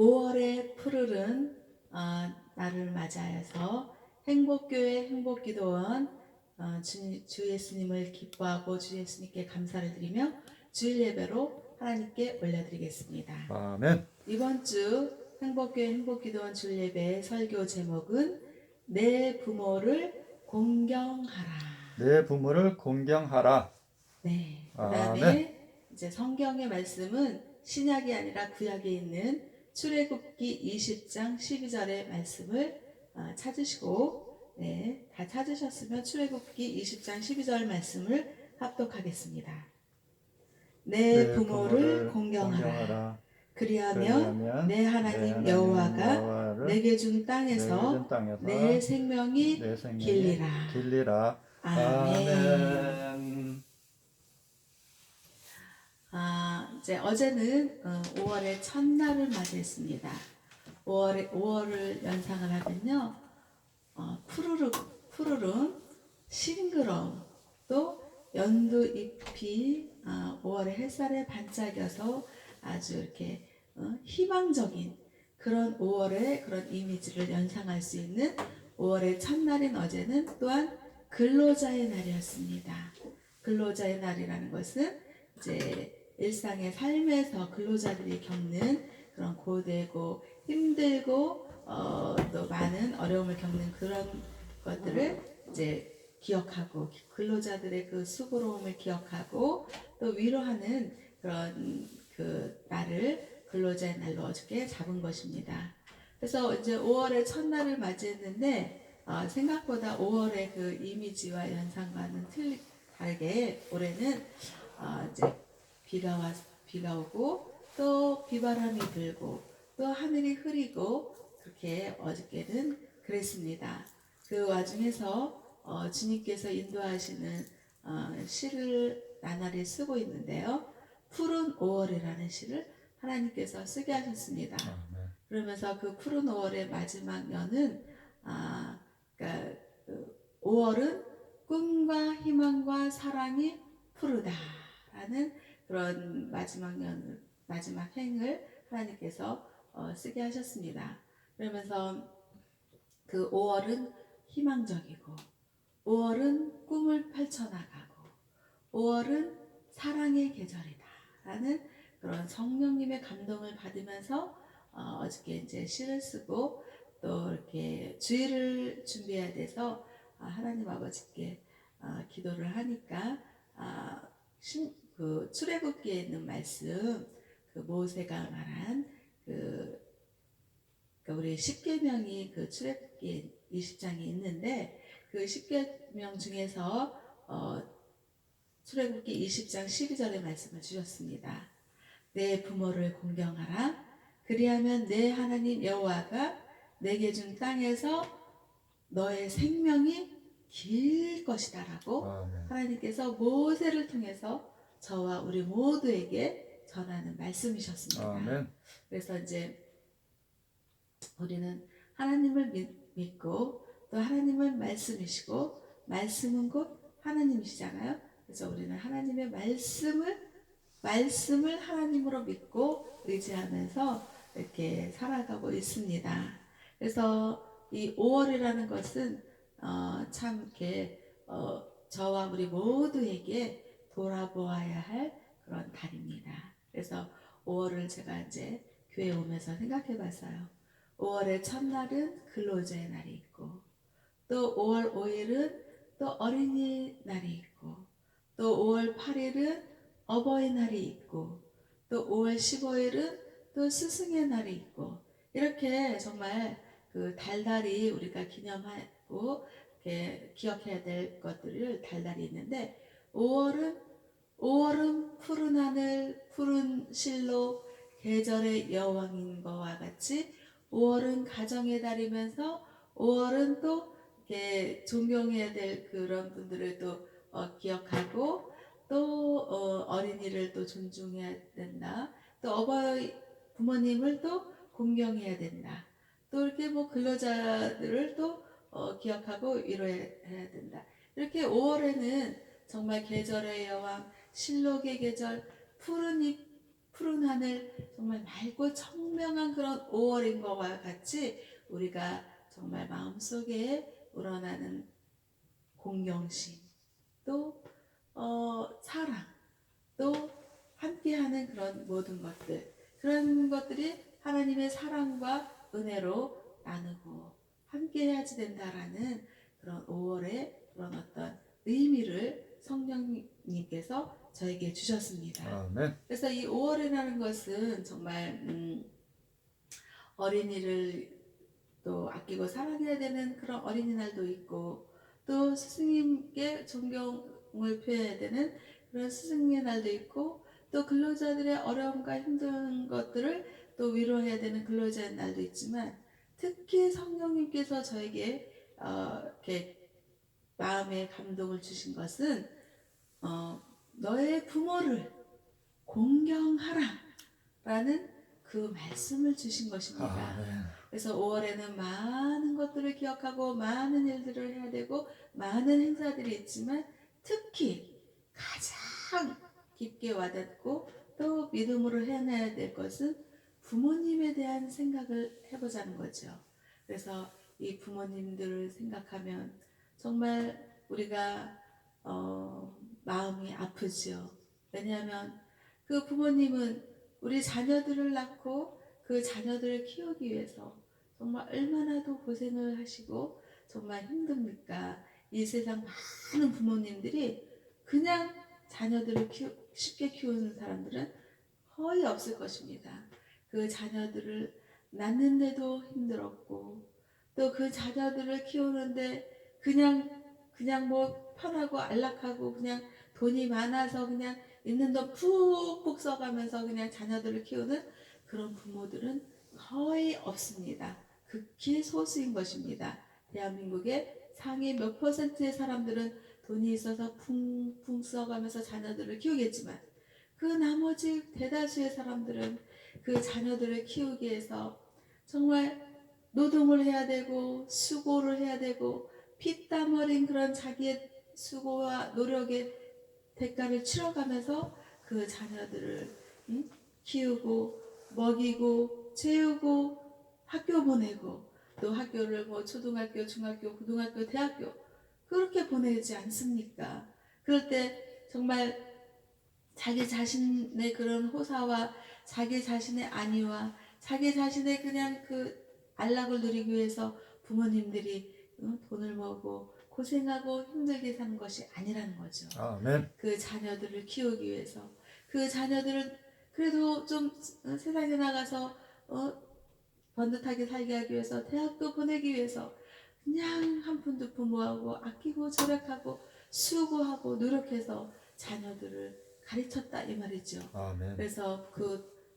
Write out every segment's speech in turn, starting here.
5월의 푸르른 날을 맞이하여서 행복교회 행복기도원 주 예수님을 기뻐하고 주 예수님께 감사를 드리며 주일 예배로 하나님께 올려드리겠습니다. 아멘. 이번 주 행복교회 행복기도원 주일 예배의 설교 제목은 내 부모를 공경하라. 내 부모를 공경하라. 네. 그 아멘. 다음에 이제 성경의 말씀은 신약이 아니라 구약에 있는 출애굽기 20장 12절의 말씀을 찾으시고, 네, 다 찾으셨으면 출애굽기 20장 12절 말씀을 합독하겠습니다. 내 부모를 공경하라. 그리하면 내 하나님 여호와가 내게 준 땅에서 내 생명이 길리라. 아멘. 이제 어제는 5월의 첫날을 맞이했습니다. 5월을 연상을 하면요, 푸르름, 싱그러움, 또 연두 잎이 5월의 햇살에 반짝여서 아주 이렇게 희망적인 그런 5월의 그런 이미지를 연상할 수 있는 5월의 첫날인 어제는 또한 근로자의 날이었습니다. 근로자의 날이라는 것은 이제 일상의 삶에서 근로자들이 겪는 그런 고되고 힘들고 또 많은 어려움을 겪는 그런 것들을 이제 기억하고 근로자들의 그 수고로움을 기억하고 또 위로하는 그런 그 날을 근로자의 날로 어저께 잡은 것입니다. 그래서 이제 5월의 첫날을 맞이했는데 생각보다 5월의 그 이미지와 연상과는 다르게 올해는 이제 비가 오고 또 비바람이 불고 또 하늘이 흐리고 그렇게 어저께는 그랬습니다. 그 와중에서 주님께서 인도하시는 시를 나날이 쓰고 있는데요. 푸른 5월이라는 시를 하나님께서 쓰게 하셨습니다. 그러면서 그 푸른 5월의 마지막 연은 그러니까 5월은 꿈과 희망과 사랑이 푸르다라는 그런 마지막 행을 하나님께서 쓰게 하셨습니다. 그러면서 그 5월은 희망적이고 5월은 꿈을 펼쳐나가고 5월은 사랑의 계절이다라는 그런 성령님의 감동을 받으면서 어저께 이제 시를 쓰고 또 이렇게 주일을 준비해야 돼서 하나님 아버지께 기도를 하니까 그 출애굽기에 있는 말씀, 그 모세가 말한 그 우리 10계명이 그 출애굽기 20장에 있는데 그 10계명 중에서 출애굽기 20장 12절의 말씀을 주셨습니다. 내 부모를 공경하라. 그리하면 내 하나님 여호와가 내게 준 땅에서 너의 생명이 길 것이다라고 하나님께서 모세를 통해서 저와 우리 모두에게 전하는 말씀이셨습니다. 아멘. 그래서 이제 우리는 하나님을 믿고 또 하나님은 말씀이시고 말씀은 곧 하나님이시잖아요. 그래서 우리는 하나님의 말씀을 하나님으로 믿고 의지하면서 이렇게 살아가고 있습니다. 그래서 이 5월이라는 것은 참 이렇게 저와 우리 모두에게 돌아보아야 할 그런 달입니다. 그래서 5월을 제가 이제 교회 오면서 생각해 봤어요. 5월의 첫날은 근로자의 날이 있고 또 5월 5일은 또 어린이날이 있고 또 5월 8일은 어버이날이 있고 또 5월 15일은 또 스승의 날이 있고 이렇게 정말 그 달달이 우리가 기념하고 이렇게 기억해야 될 것들을 달달이 있는데 5월은 푸른 하늘 푸른 실로 계절의 여왕인 것과 같이 5월은 가정의 달이면서 5월은 또 이렇게 존경해야 될 그런 분들을 또 기억하고 또 어린이를 또 존중해야 된다. 또 어버이 부모님을 또 공경해야 된다. 또 이렇게 뭐 근로자들을 또 기억하고 위로해야 된다. 이렇게 5월에는 정말 계절의 여왕, 실록의 계절, 푸른 푸른 하늘, 정말 맑고 청명한 그런 5월인 것과 같이 우리가 정말 마음속에 우러나는 공경심, 또 사랑, 또 함께하는 그런 모든 것들, 그런 것들이 하나님의 사랑과 은혜로 나누고 함께해야지 된다라는 그런 5월의 그런 어떤 의미를 성령님께서 저에게 주셨습니다. 아멘. 그래서 이 5월이라는 것은 정말 어린이를 또 아끼고 사랑해야 되는 그런 어린이날도 있고, 또 스승님께 존경을 표해야 되는 그런 스승의 날도 있고, 또 근로자들의 어려움과 힘든 것들을 또 위로해야 되는 근로자의 날도 있지만, 특히 성령님께서 저에게 이렇게 마음에 감동을 주신 것은 너의 부모를 공경하라 라는 그 말씀을 주신 것입니다. 아멘. 그래서 5월에는 많은 것들을 기억하고 많은 일들을 해야 되고 많은 행사들이 있지만, 특히 가장 깊게 와닿고 또 믿음으로 해내야 될 것은 부모님에 대한 생각을 해보자는 거죠. 그래서 이 부모님들을 생각하면 정말 우리가 마음이 아프죠. 왜냐하면 그 부모님은 우리 자녀들을 낳고 그 자녀들을 키우기 위해서 정말 얼마나도 고생을 하시고 정말 힘듭니까? 이 세상 많은 부모님들이 그냥 자녀들을 쉽게 키우는 사람들은 거의 없을 것입니다. 그 자녀들을 낳는데도 힘들었고, 또 그 자녀들을 키우는데 그냥 뭐 편하고 안락하고 그냥 돈이 많아서 그냥 있는 돈 푹푹 써가면서 그냥 자녀들을 키우는 그런 부모들은 거의 없습니다. 극히 소수인 것입니다. 대한민국의 상위 몇 퍼센트의 사람들은 돈이 있어서 쿵쿵 써가면서 자녀들을 키우겠지만, 그 나머지 대다수의 사람들은 그 자녀들을 키우기 위해서 정말 노동을 해야 되고 수고를 해야 되고 피땀 흘린 그런 자기의 수고와 노력의 대가를 치러가면서 그 자녀들을 키우고 먹이고 재우고 학교 보내고, 또 학교를 뭐 초등학교, 중학교, 고등학교, 대학교 그렇게 보내지 않습니까? 그럴 때 정말 자기 자신의 그런 호사와 자기 자신의 안위와 자기 자신의 그냥 그 안락을 누리기 위해서 부모님들이 돈을 모으고 고생하고 힘들게 사는 것이 아니라는 거죠. 아멘. 그 자녀들을 키우기 위해서, 그 자녀들을 그래도 좀 세상에 나가서 번듯하게 살게 하기 위해서, 대학도 보내기 위해서 그냥 한 푼 두 푼 모아고 아끼고 절약하고 수고하고 노력해서 자녀들을 가르쳤다 이 말이죠. 아멘. 그래서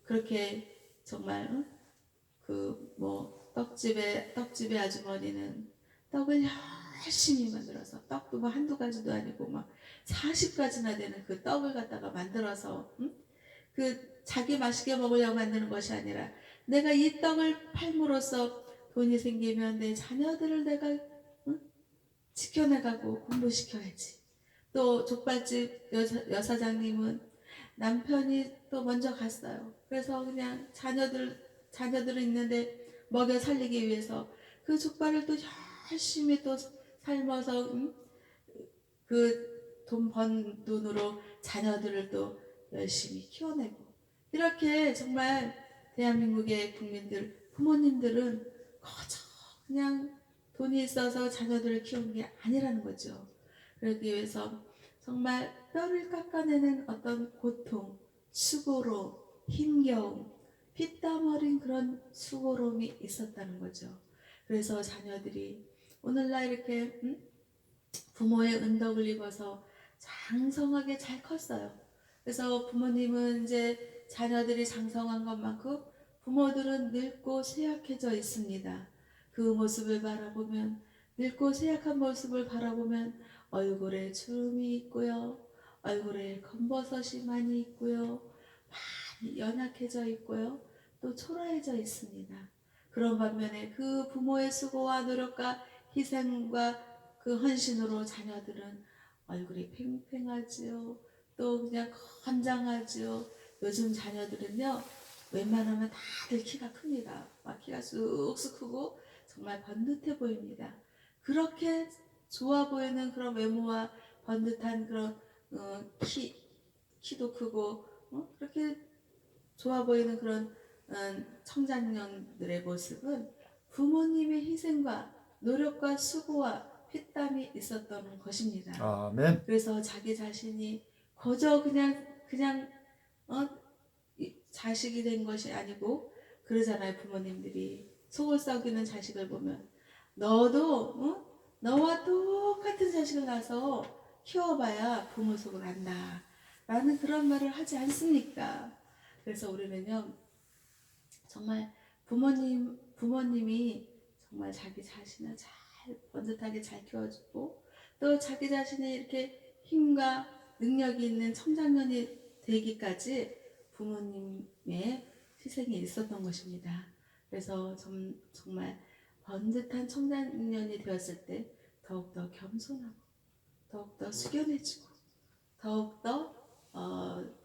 그렇게 정말 그 뭐 떡집의 아주머니는 떡을 열심히 만들어서, 떡도 뭐 한두 가지도 아니고 막 40가지나 되는 그 떡을 갖다가 만들어서 그 자기 맛있게 먹으려고 만드는 것이 아니라, 내가 이 떡을 팔므로써 돈이 생기면 내 자녀들을 내가 지켜나가고 공부시켜야지. 또 족발집 여사장님은 남편이 또 먼저 갔어요. 그래서 그냥 자녀들은 있는데 먹여 살리기 위해서 그 족발을 또 열심히 또 삶아서 그 돈 번 돈으로 자녀들을 또 열심히 키워내고, 이렇게 정말 대한민국의 국민들 부모님들은 거저 그냥 돈이 있어서 자녀들을 키우는 게 아니라는 거죠. 그러기 위해서 정말 뼈를 깎아내는 어떤 고통, 수고로, 힘겨움, 피땀 흘린 그런 수고로움이 있었다는 거죠. 그래서 자녀들이 오늘날 이렇게 부모의 은덕을 입어서 장성하게 잘 컸어요. 그래서 부모님은 이제 자녀들이 장성한 것만큼 부모들은 늙고 쇠약해져 있습니다. 그 모습을 바라보면, 늙고 쇠약한 모습을 바라보면 얼굴에 주름이 있고요, 얼굴에 검버섯이 많이 있고요, 많이 연약해져 있고요, 또 초라해져 있습니다. 그런 반면에 그 부모의 수고와 노력과 희생과 그 헌신으로 자녀들은 얼굴이 팽팽하지요, 또 그냥 건장하지요, 요즘 자녀들은요, 웬만하면 다들 키가 큽니다. 막 키가 쑥쑥 크고 정말 번듯해 보입니다. 그렇게 좋아 보이는 그런 외모와 번듯한 그런 키도 크고 그렇게 좋아 보이는 그런 청장년들의 모습은 부모님의 희생과 노력과 수고와 피땀이 있었던 것입니다. 아멘. 그래서 자기 자신이 거저 그냥 어, 자식이 된 것이 아니고 그러잖아요. 부모님들이 속을 썩이는 자식을 보면 너도 너와 똑같은 자식을 낳아서 키워봐야 부모 속을 안다 라는 그런 말을 하지 않습니까? 그래서 우리는요 정말 부모님이 정말 자기 자신을 잘 번듯하게 잘 키워주고 또 자기 자신이 이렇게 힘과 능력이 있는 청장년이 되기까지 부모님의 희생이 있었던 것입니다. 그래서 정말 번듯한 청장년이 되었을 때 더욱더 겸손하고 더욱더 숙연해지고 더욱더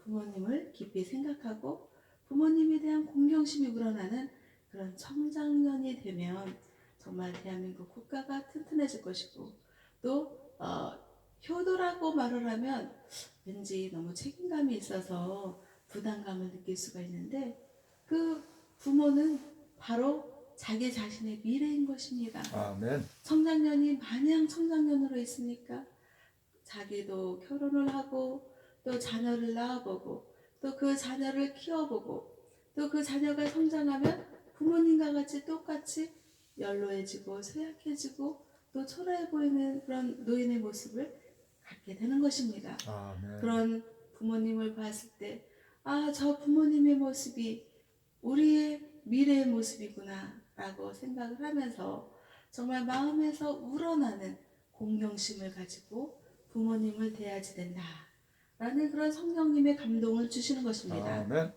부모님을 깊이 생각하고 부모님에 대한 공경심이 우러나는 그런 청장년이 되면 정말 대한민국 국가가 튼튼해질 것이고 또 효도라고 말을 하면 왠지 너무 책임감이 있어서 부담감을 느낄 수가 있는데 그 부모는 바로 자기 자신의 미래인 것입니다. 아멘. 청장년이 마냥 청장년으로 있으니까 자기도 결혼을 하고 또 자녀를 낳아보고 또 그 자녀를 키워보고 또 그 자녀가 성장하면 부모님과 같이 똑같이 연로해지고 쇠약해지고 또 초라해 보이는 그런 노인의 모습을 갖게 되는 것입니다. 아멘. 그런 부모님을 봤을 때 저 부모님의 모습이 우리의 미래의 모습이구나 라고 생각을 하면서 정말 마음에서 우러나는 공경심을 가지고 부모님을 대하지 된다 라는 그런 성령님의 감동을 주시는 것입니다. 아멘.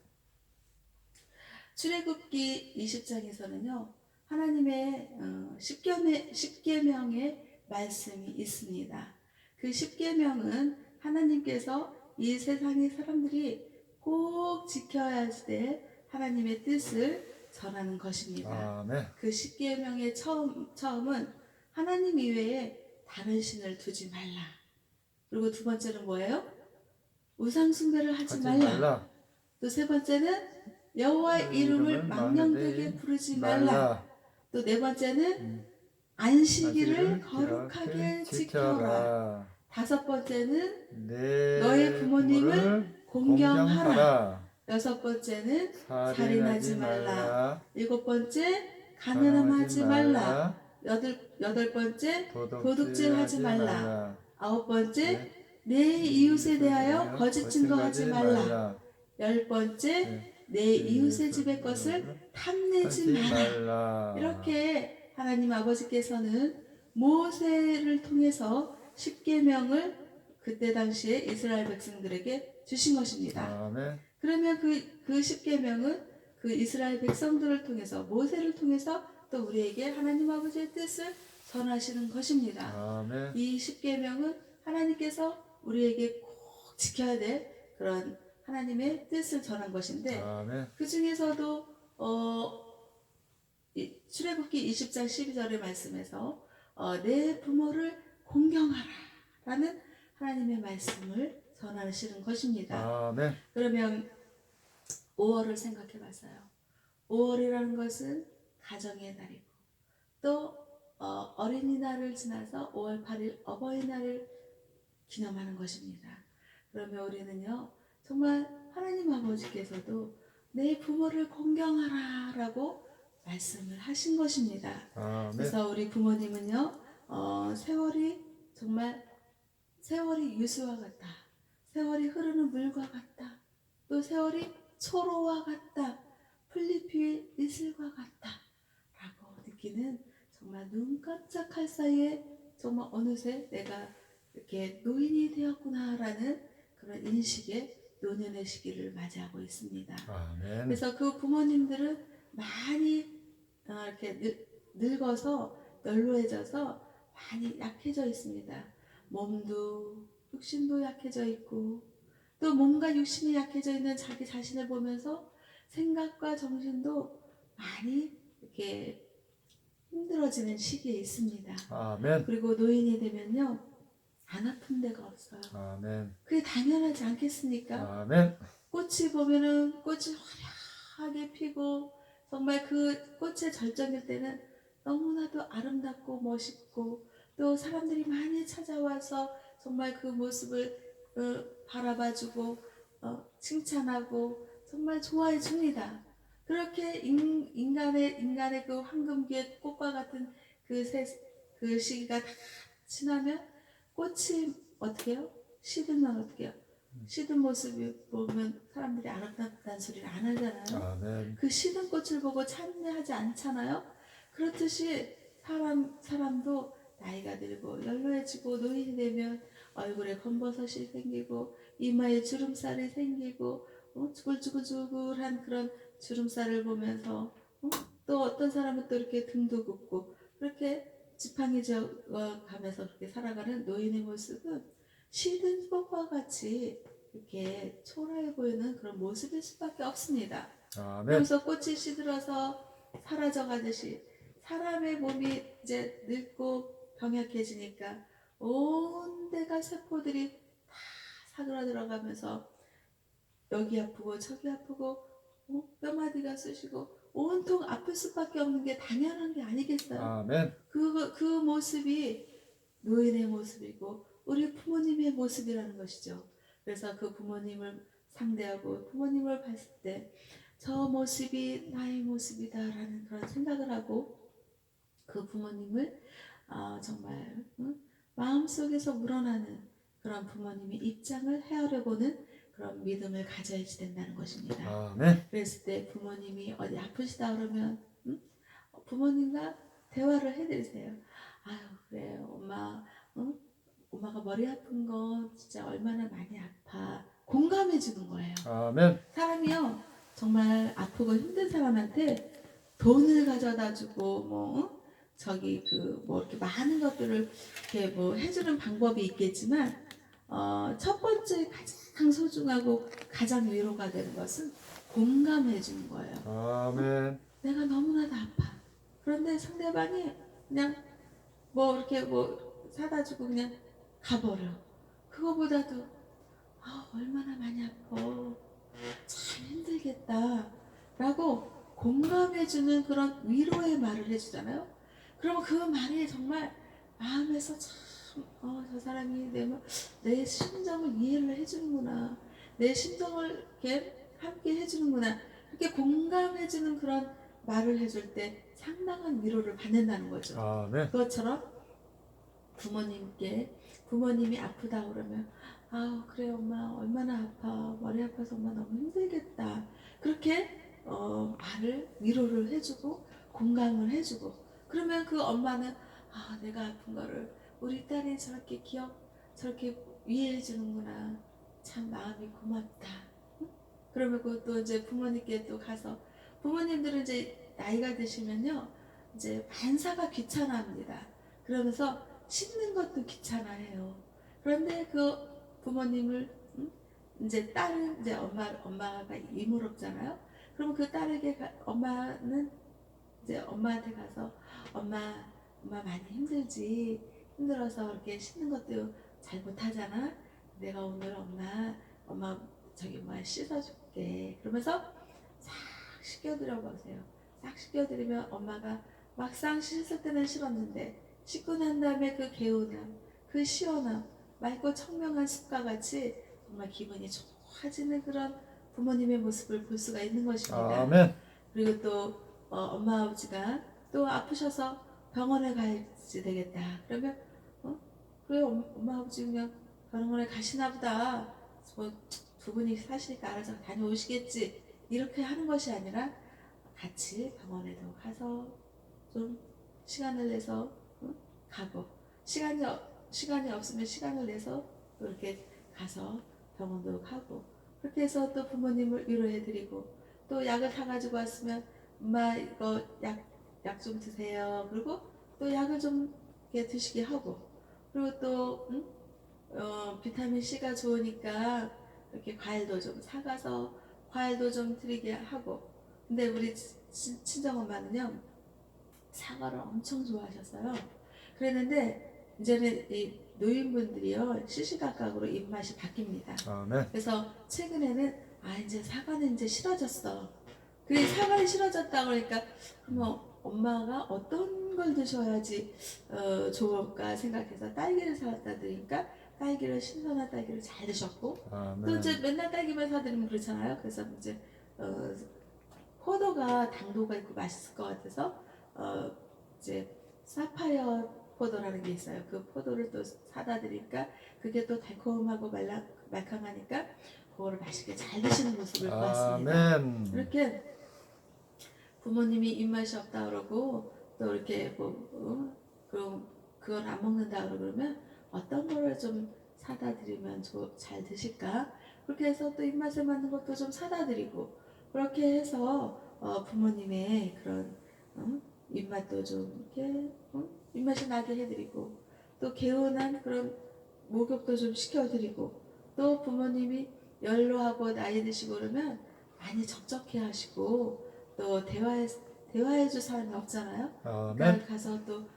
출애굽기 20장에서는요 하나님의 10계명의 말씀이 있습니다. 그 10계명은 하나님께서 이 세상의 사람들이 꼭 지켜야 될 하나님의 뜻을 전하는 것입니다. 아멘. 그 10계명의 처음은 하나님 이외에 다른 신을 두지 말라. 그리고 두 번째는 뭐예요? 우상 숭배를 하지 말라. 또 세 번째는 여호와의 이름을 망령되게 부르지 말라. 또 네 번째는 안식일을 거룩하게 지켜라. 다섯 번째는 너의 부모님을 공경하라. 여섯 번째는 살인하지 말라. 일곱 번째 가늠하지 말라. 여덟 번째 도둑질하지 말라. 아홉 번째 내 이웃에 대하여 거짓 증거하지 말라. 열 번째 내 이웃의 집의 것을 탐내지 마라. 이렇게 하나님 아버지께서는 모세를 통해서 10계명을 그때 당시에 이스라엘 백성들에게 주신 것입니다. 아멘. 그러면 그 10계명은 그 이스라엘 백성들을 통해서 모세를 통해서 또 우리에게 하나님 아버지의 뜻을 전하시는 것입니다. 아멘. 이 10계명은 하나님께서 우리에게 꼭 지켜야 될 그런 하나님의 뜻을 전한 것인데 아멘. 그 중에서도 출애굽기 20장 12절의 말씀에서 내 부모를 공경하라 라는 하나님의 말씀을 전하시는 것입니다. 아멘. 그러면 5월을 생각해 봤어요. 5월이라는 것은 가정의 달이고 또 어린이날을 지나서 5월 8일 어버이날을 기념하는 것입니다. 그러면 우리는요 정말 하나님 아버지께서도 내 부모를 공경하라 라고 말씀을 하신 것입니다. 아멘. 그래서 우리 부모님은요 세월이 정말 세월이 유수와 같다. 세월이 흐르는 물과 같다. 또 세월이 초로와 같다. 풀잎 이슬과 같다. 라고 느끼는 정말 눈 깜짝할 사이에 정말 어느새 내가 이렇게 노인이 되었구나 라는 그런 인식에 노년의 시기를 맞이하고 있습니다. 아멘. 그래서 그 부모님들은 많이 이렇게 늙어서 연로해져서 많이 약해져 있습니다. 몸도 육신도 약해져 있고 또 몸과 육신이 약해져 있는 자기 자신을 보면서 생각과 정신도 많이 이렇게 힘들어지는 시기에 있습니다. 아멘. 그리고 노인이 되면요, 안 아픈 데가 없어요. 아멘. 그게 당연하지 않겠습니까? 아멘. 꽃이 보면은 꽃이 화려하게 피고 정말 그 꽃의 절정일 때는 너무나도 아름답고 멋있고 또 사람들이 많이 찾아와서 정말 그 모습을 바라봐주고 칭찬하고 정말 좋아해 줍니다. 그렇게 인간의 그 황금기의 꽃과 같은 그 시기가 다 지나면 꽃이 어떻게 해요? 시들면 어떻게 해요? 시든 모습을 보면 사람들이 아름답다는 소리를 안 하잖아요. 아멘. 그 시든 꽃을 보고 찬미하지 않잖아요. 그렇듯이 사람도 나이가 들고 연로해지고 노인이 되면 얼굴에 검버섯이 생기고 이마에 주름살이 생기고 주글주글주글한 그런 주름살을 보면서 또 어떤 사람은 또 이렇게 등도 굽고 그렇게 지팡이 져가면서 그렇게 살아가는 노인의 모습은 시든 꽃과 같이 이렇게 초라해 보이는 그런 모습일 수밖에 없습니다. 아멘. 그러면서 꽃이 시들어서 사라져 가듯이 사람의 몸이 이제 늙고 병약해지니까 온 데가 세포들이 다 사그라들어가면서 여기 아프고 저기 아프고 뼈마디가 쑤시고 온통 아플 수밖에 없는 게 당연한 게 아니겠어요? 아멘. 그 모습이 노인의 모습이고 우리 부모님의 모습이라는 것이죠. 그래서 그 부모님을 상대하고 부모님을 봤을 때 저 모습이 나의 모습이다라는 그런 생각을 하고 그 부모님을 정말 마음속에서 우러나는 그런 부모님의 입장을 헤아려보는 그런 믿음을 가져야지 된다는 것입니다. 아멘. 그랬을 때 부모님이 어디 아프시다 그러면 부모님과 대화를 해드리세요. 아유 그래 엄마 엄마가 머리 아픈 건 진짜 얼마나 많이 아파. 공감해 주는 거예요. 아멘. 사람이요 정말 아프고 힘든 사람한테 돈을 가져다 주고 저기 뭐 이렇게 많은 것들을 이렇게 뭐 해주는 방법이 있겠지만 첫 번째 가장 소중하고 가장 위로가 되는 것은 공감해 주는 거예요. 아멘. 내가 너무나도 아파. 그런데 상대방이 그냥 뭐 이렇게 뭐 사다 주고 그냥 가버려. 그거보다도 얼마나 많이 아파. 참 힘들겠다. 라고 공감해주는 그런 위로의 말을 해주잖아요. 그러면 그 말이 정말 마음에서 참, 저 사람이 내 심정을 이해를 해주는구나. 내 심정을 이렇게 함께 해주는구나. 이렇게 공감해주는 그런 말을 해줄 때 상당한 위로를 받는다는 거죠. 아멘. 그것처럼 부모님이 아프다 그러면 그래 엄마 얼마나 아파 머리 아파서 엄마 너무 힘들겠다 그렇게 말을 위로를 해주고 공감을 해주고 그러면 그 엄마는 내가 아픈 거를 우리 딸이 저렇게 이해해 주는구나 참 마음이 고맙다. 그러면 그것도 이제 부모님께 또 가서 부모님들은 이제 나이가 드시면요 이제 만사가 귀찮아합니다. 그러면서 씻는 것도 귀찮아해요. 그런데 그 부모님을 이제 딸은 이제 엄마가 이모롭잖아요. 그러면 그 딸에게 엄마는 이제 엄마한테 가서 엄마 많이 힘들지 힘들어서 이렇게 씻는 것도 잘 못하잖아. 내가 오늘 엄마 저기 씻어줄게. 그러면서 싹 씻겨드려 보세요. 싹 씻겨드리면 엄마가 막상 씻을 때는 싫었는데 씻고 난 다음에 그 개운함, 그 시원함, 맑고 청명한 숲과 같이 정말 기분이 좋아지는 그런 부모님의 모습을 볼 수가 있는 것입니다. 아멘. 그리고 또 엄마 아버지가 또 아프셔서 병원에 가야지 되겠다. 그러면 그래 엄마 아버지 그냥 병원에 가시나 보다. 뭐 두 분이 사시니까 알아서 다녀오시겠지. 이렇게 하는 것이 아니라 같이 병원에도 가서 좀 시간을 내서 가고 시간이 없으면 시간을 내서 또 이렇게 가서 병원도 가고 그렇게 해서 또 부모님을 위로해드리고 또 약을 사가지고 왔으면 엄마 이거 약 좀 드세요. 그리고 또 약을 좀 이렇게 드시게 하고 그리고 또 비타민 C가 좋으니까 이렇게 과일도 좀 사가서 과일도 좀 드리게 하고. 근데 우리 친정엄마는요, 사과를 엄청 좋아하셨어요. 그랬는데 이제는 이 노인분들이요, 시시각각으로 입맛이 바뀝니다. 아멘. 그래서 최근에는 이제 사과는 이제 싫어졌어. 그 사과는 싫어졌다 그러니까 그러면 엄마가 어떤 걸 드셔야지 좋을까 생각해서 딸기를 사다 드리니까 딸기를, 신선한 딸기를 잘 드셨고, 또 이제 아멘. 맨날 딸기만 사드리면 그렇잖아요. 그래서 이제 포도가 당도가 있고 맛있을 것 같아서 이제 사파이어 포도라는 게 있어요. 그 포도를 또 사다 드리니까 그게 또 달콤하고 말캉하니까 그거를 맛있게 잘 드시는 모습을 보았습니다. 아멘. 이렇게 부모님이 입맛이 없다 그러고 또 이렇게 그럼 그걸 안 먹는다 그러면 어떤 거를 좀 사다 드리면 잘 드실까? 그렇게 해서 또 입맛에 맞는 것도 좀 사다 드리고, 그렇게 해서 부모님의 그런 입맛도 좀 이렇게 입맛이 나게 해드리고, 또 개운한 그런 목욕도 좀 시켜드리고, 또 부모님이 연로하고 나이 드시고 그러면 많이 적적해 하시고, 또 대화해줄 사람이 없잖아요. 아멘. 그러니까 가서 또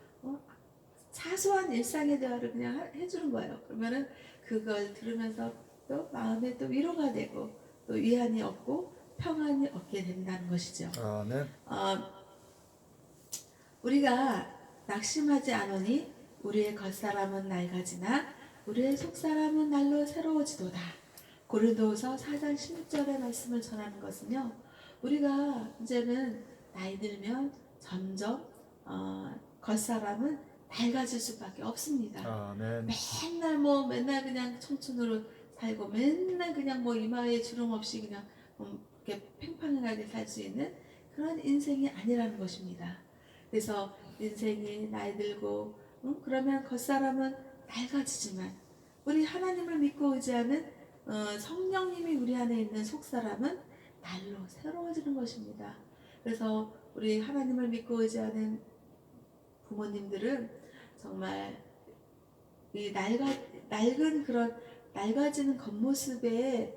사소한 일상의 대화를 그냥 해주는 거예요. 그러면은 그걸 들으면서 또 마음에 또 위로가 되고 또 위안이 얻고 평안이 얻게 된다는 것이죠. 아멘. 우리가 낙심하지 않으니 우리의 겉사람은 낡아지나 우리의 속사람은 날로 새로워지도다. 고린도후서 4장 16절의 말씀을 전하는 것은요, 우리가 이제는 나이 들면 점점 겉사람은 낡아질 수밖에 없습니다. 아멘. 맨날 그냥 청춘으로 살고 맨날 그냥 이마에 주름 없이 그냥 이렇게 팽팽하게 살 수 있는 그런 인생이 아니라는 것입니다. 그래서 인생이 나이 들고 그러면 겉사람은 낡아지지만 우리 하나님을 믿고 의지하는 성령님이 우리 안에 있는 속사람은 날로 새로워지는 것입니다. 그래서 우리 하나님을 믿고 의지하는 부모님들은 정말 이 낡은 그런 낡아지는 겉모습에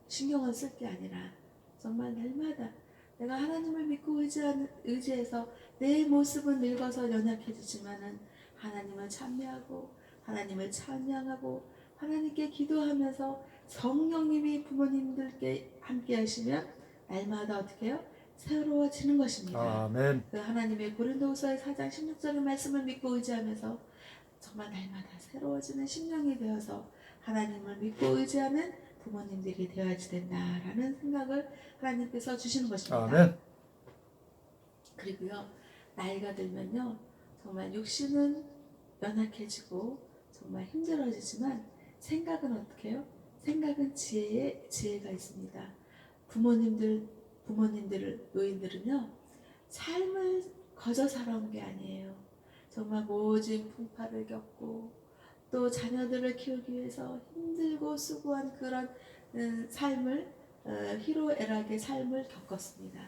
신경을 쓸 게 아니라 정말 날마다 내가 하나님을 믿고 의지해서 내 모습은 늙어서 연약해지지만은 하나님을 찬미하고 하나님을 찬양하고 하나님께 기도하면서 성령님이 부모님들께 함께 하시면 날마다 어떻게 해요? 새로워지는 것입니다. 아멘. 그 하나님의 고린도후서의 4장 16절의 말씀을 믿고 의지하면서 정말 날마다 새로워지는 심령이 되어서 하나님을 믿고 의지하는 부모님들이 되어야 된다라는 생각을 하나님께서 주시는 것입니다. 아멘. 그리고요, 나이가 들면요, 정말 육신은 연약해지고 정말 힘들어지지만 생각은 어떻게 해요? 생각은 지혜가 있습니다. 노인들은요, 삶을 거저 살아온 게 아니에요. 정말 모진 풍파를 겪고 또 자녀들을 키우기 위해서 힘들고 수고한 그런 삶을 희로애락의 삶을 겪었습니다.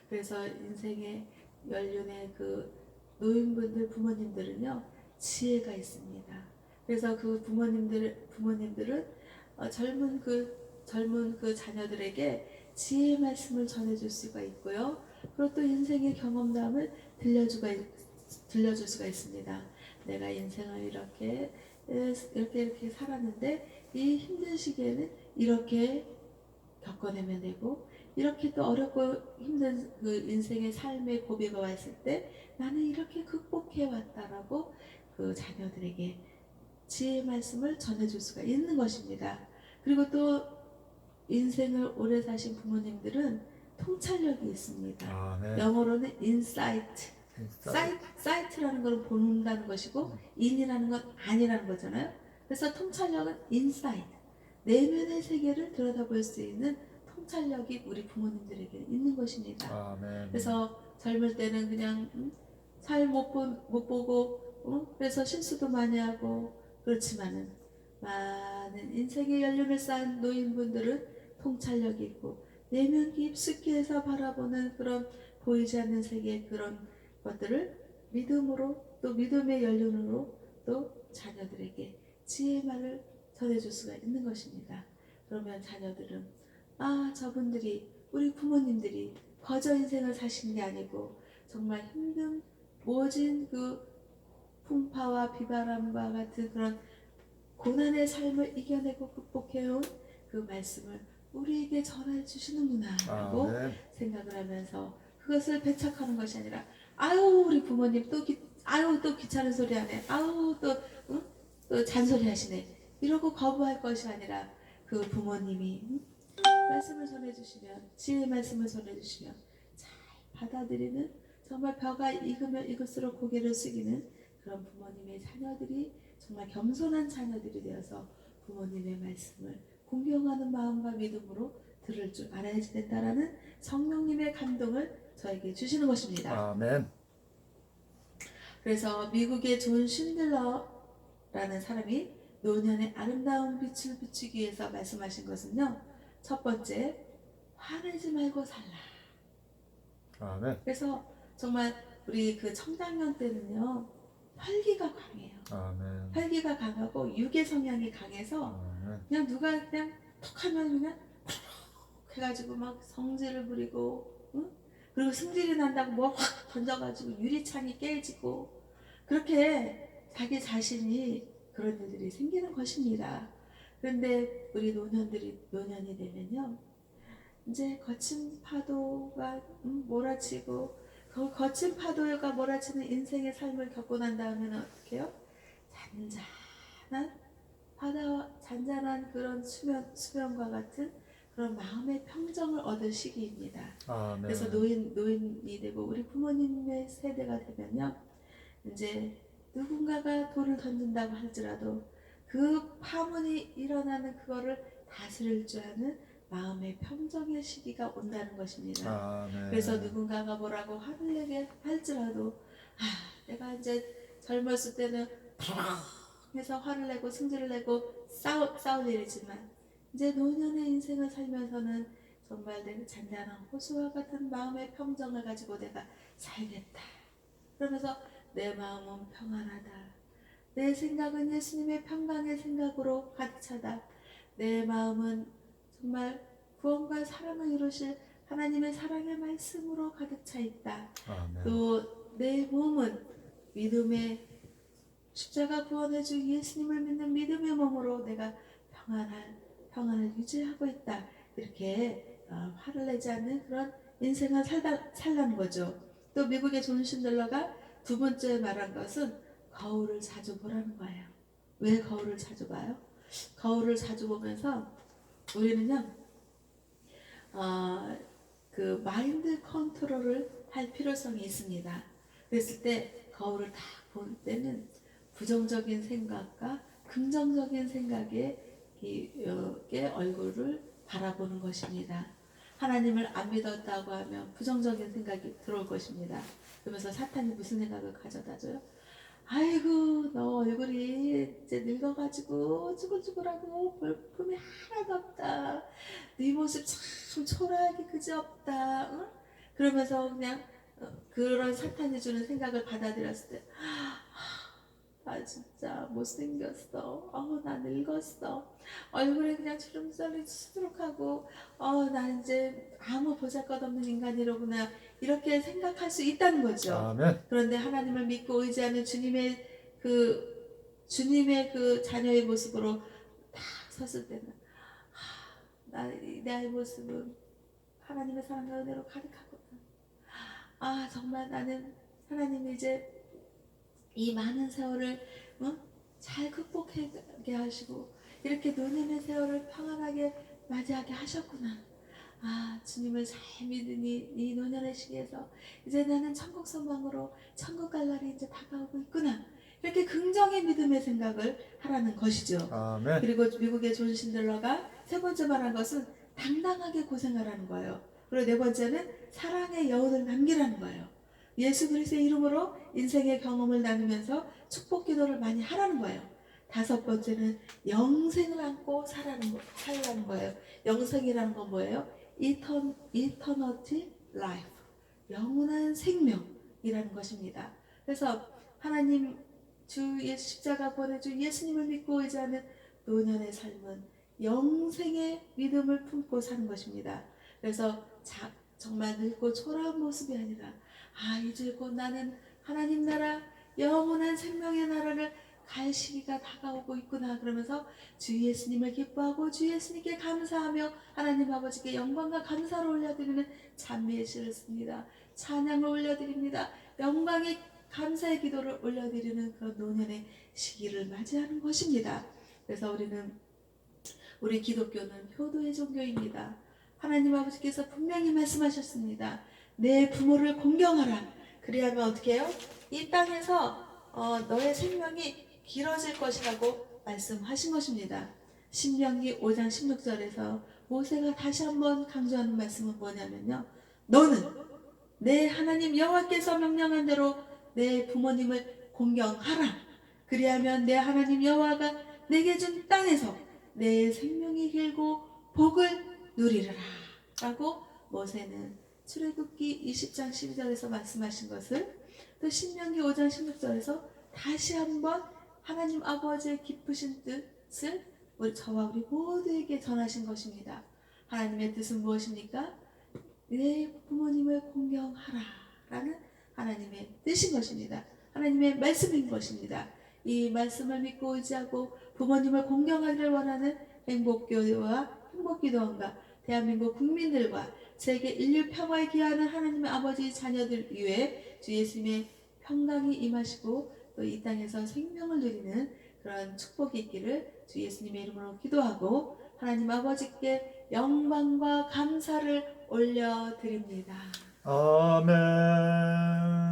그래서 인생의 연륜의 그 노인분들 부모님들은요, 지혜가 있습니다. 그래서 그 부모님들은 젊은 그 자녀들에게 지혜의 말씀을 전해줄 수가 있고요. 그리고 또 인생의 경험담을 들려줄 수가 있습니다. 내가 인생을 이렇게 살았는데 이 힘든 시기에는 이렇게 겪어내면 되고, 이렇게 또 어렵고 힘든 그 인생의 삶의 고비가 왔을 때 나는 이렇게 극복해 왔다라고 그 자녀들에게 지혜의 말씀을 전해줄 수가 있는 것입니다. 그리고 또 인생을 오래 사신 부모님들은 통찰력이 있습니다. 아멘. 영어로는 인사이트. 사이트라는 걸 본다는 것이고 인이라는 건 아니라는 거잖아요. 그래서 통찰력은 인사이트, 내면의 세계를 들여다볼 수 있는 통찰력이 우리 부모님들에게 있는 것입니다. 아멘. 그래서 젊을 때는 그냥 잘 못 보고 그래서 실수도 많이 하고, 그렇지만은 많은 인생의 연륜을 쌓은 노인분들은 통찰력이 있고 내면 깊숙이 해서 바라보는 그런 보이지 않는 세계의 그런 것들을 믿음으로, 또 믿음의 연륜으로 또 자녀들에게 지혜의 말을 전해줄 수가 있는 것입니다. 그러면 자녀들은 저분들이 우리 부모님들이 거저 인생을 사신 게 아니고 정말 힘든 모진 그 풍파와 비바람과 같은 그런 고난의 삶을 이겨내고 극복해온 그 말씀을 우리에게 전해 주시는구나 라고 아멘. 생각을 하면서 그것을 배척하는 것이 아니라 우리 부모님 또 귀찮은 소리 하네, 또 잔소리 하시네 이러고 거부할 것이 아니라 그 부모님이 말씀을 전해주시면, 지혜의 말씀을 전해주시면 잘 받아들이는, 정말 벼가 익으면 익을수록 고개를 숙이는 그런 부모님의 자녀들이 정말 겸손한 자녀들이 되어서 부모님의 말씀을 공경하는 마음과 믿음으로 들을 줄 알아야지 된다라는 성령님의 감동을 저에게 주시는 것입니다. 아멘. 그래서 미국의 존 쉰들러라는 사람이 노년의 아름다운 빛을 비추기 위해서 말씀하신 것은요, 첫 번째, 화내지 말고 살라. 아멘. 그래서 정말 우리 그 청장년 때는요, 활기가 강해요. 아멘. 활기가 강하고 육의 성향이 강해서 아멘. 그냥 누가 그냥 툭 하면 그냥 푹 해가지고 막 성질을 부리고, 그리고 승질이 난다고 뭐 확 던져가지고 유리창이 깨지고, 그렇게 자기 자신이 그런 일들이 생기는 것입니다. 그런데 우리 노년이 되면요, 이제 거친 파도가 몰아치고, 그 거친 파도가 몰아치는 인생의 삶을 겪고 난 다음에는 어떻게 해요? 잔잔한 그런 수면과 같은 그런 마음의 평정을 얻을 시기입니다. 아멘. 그래서 노인이 되고 우리 부모님의 세대가 되면요, 이제 누군가가 돌을 던진다고 할지라도 그 파문이 일어나는 그거를 다스릴 줄 아는 마음의 평정의 시기가 온다는 것입니다. 아멘. 그래서 누군가가 뭐라고 화를 내게 할지라도 내가 이제 젊었을 때는 해서 화를 내고 승질을 내고 싸울 일이지만 이제 노년의 인생을 살면서는 정말 내 잔잔한 호수와 같은 마음의 평정을 가지고 내가 살겠다. 그러면서 내 마음은 평안하다. 내 생각은 예수님의 평강의 생각으로 가득 차다. 내 마음은 정말 구원과 사랑을 이루실 하나님의 사랑의 말씀으로 가득 차 있다. 아멘. 또 내 몸은 믿음의 십자가 구원해주 예수님을 믿는 믿음의 몸으로 내가 평안을 유지하고 있다. 이렇게 화를 내지 않는 그런 인생을 살라는 거죠. 또 미국의 존 신들러가 두 번째 말한 것은 거울을 자주 보라는 거예요. 왜 거울을 자주 봐요? 거울을 자주 보면서 우리는요, 그 마인드 컨트롤을 할 필요성이 있습니다. 그랬을 때 거울을 딱 볼 때는 부정적인 생각과 긍정적인 생각의 얼굴을 바라보는 것입니다. 하나님을 안 믿었다고 하면 부정적인 생각이 들어올 것입니다. 그러면서 사탄이 무슨 생각을 가져다 줘요? 아이고, 너 얼굴이 이제 늙어가지고 쭈글쭈글하고 볼품이 하나도 없다. 네 모습 참 초라하게 그지없다. 응? 그러면서 그냥 그런 사탄이 주는 생각을 받아들였을 때, 나 진짜 못생겼어. 나 늙었어. 얼굴에 그냥 주름살이 수두룩하고, 나 이제 아무 보잘것없는 인간이로구나. 이렇게 생각할 수 있다는 거죠. 아멘. 그런데 하나님을 믿고 의지하는 주님의 그 자녀의 모습으로 딱 섰을 때는, 나의 모습은 하나님의 사랑과 은혜로 가득하구나. 정말 나는 하나님이 이제 이 많은 세월을 잘 극복하게 하시고 이렇게 노년의 세월을 평안하게 맞이하게 하셨구나. 주님을 잘 믿으니 이 노년의 시기에서 이제 나는 천국 소망으로 천국 갈 날이 이제 다가오고 있구나. 이렇게 긍정의 믿음의 생각을 하라는 것이죠. 아멘. 그리고 미국의 존 신들러가 세 번째 말한 것은 당당하게 고생하라는 거예요. 그리고 네 번째는 사랑의 여운을 남기라는 거예요. 예수 그리스도의 이름으로 인생의 경험을 나누면서 축복 기도를 많이 하라는 거예요. 다섯 번째는 영생을 안고 살라는 거예요. 영생이라는 건 뭐예요? Eternity life, 영원한 생명이라는 것입니다. 그래서 하나님 주 십자가 보내주 예수님을 믿고 의지하는 노년의 삶은 영생의 믿음을 품고 사는 것입니다. 그래서 정말 늙고 초라한 모습이 아니라 이제 곧 나는 하나님 나라 영원한 생명의 나라를 갈 시기가 다가오고 있구나 그러면서 주 예수님을 기뻐하고 주 예수님께 감사하며 하나님 아버지께 영광과 감사를 올려드리는 찬미의 시를 씁니다. 찬양을 올려드립니다. 영광의 감사의 기도를 올려드리는 그런 노년의 시기를 맞이하는 것입니다. 그래서 우리 기독교는 효도의 종교입니다. 하나님 아버지께서 분명히 말씀하셨습니다. 내 부모를 공경하라. 그리하면 어떻게 해요? 이 땅에서 너의 생명이 길어질 것이라고 말씀하신 것입니다. 신명기 5장 16절에서 모세가 다시 한번 강조하는 말씀은 뭐냐면요. 너는 내 하나님 여호와께서 명령한 대로 내 부모님을 공경하라. 그리하면 내 하나님 여호와가 내게 준 땅에서 내 생명이 길고 복을 누리리라 라고 모세는 출애굽기 20장 12절에서 말씀하신 것을 또 신명기 5장 16절에서 다시 한번 하나님 아버지의 깊으신 뜻을 저와 우리 모두에게 전하신 것입니다. 하나님의 뜻은 무엇입니까? 내 부모님을 공경하라 라는 하나님의 뜻인 것입니다. 하나님의 말씀인 것입니다. 이 말씀을 믿고 의지하고 부모님을 공경하기를 원하는 행복교회와 행복기도원과 대한민국 국민들과 세계 인류 평화에 기여하는 하나님의 아버지 자녀들 위해 주 예수님의 평강이 임하시고 또 이 땅에서 생명을 누리는 그런 축복이 있기를 주 예수님의 이름으로 기도하고 하나님 아버지께 영광과 감사를 올려드립니다. 아멘.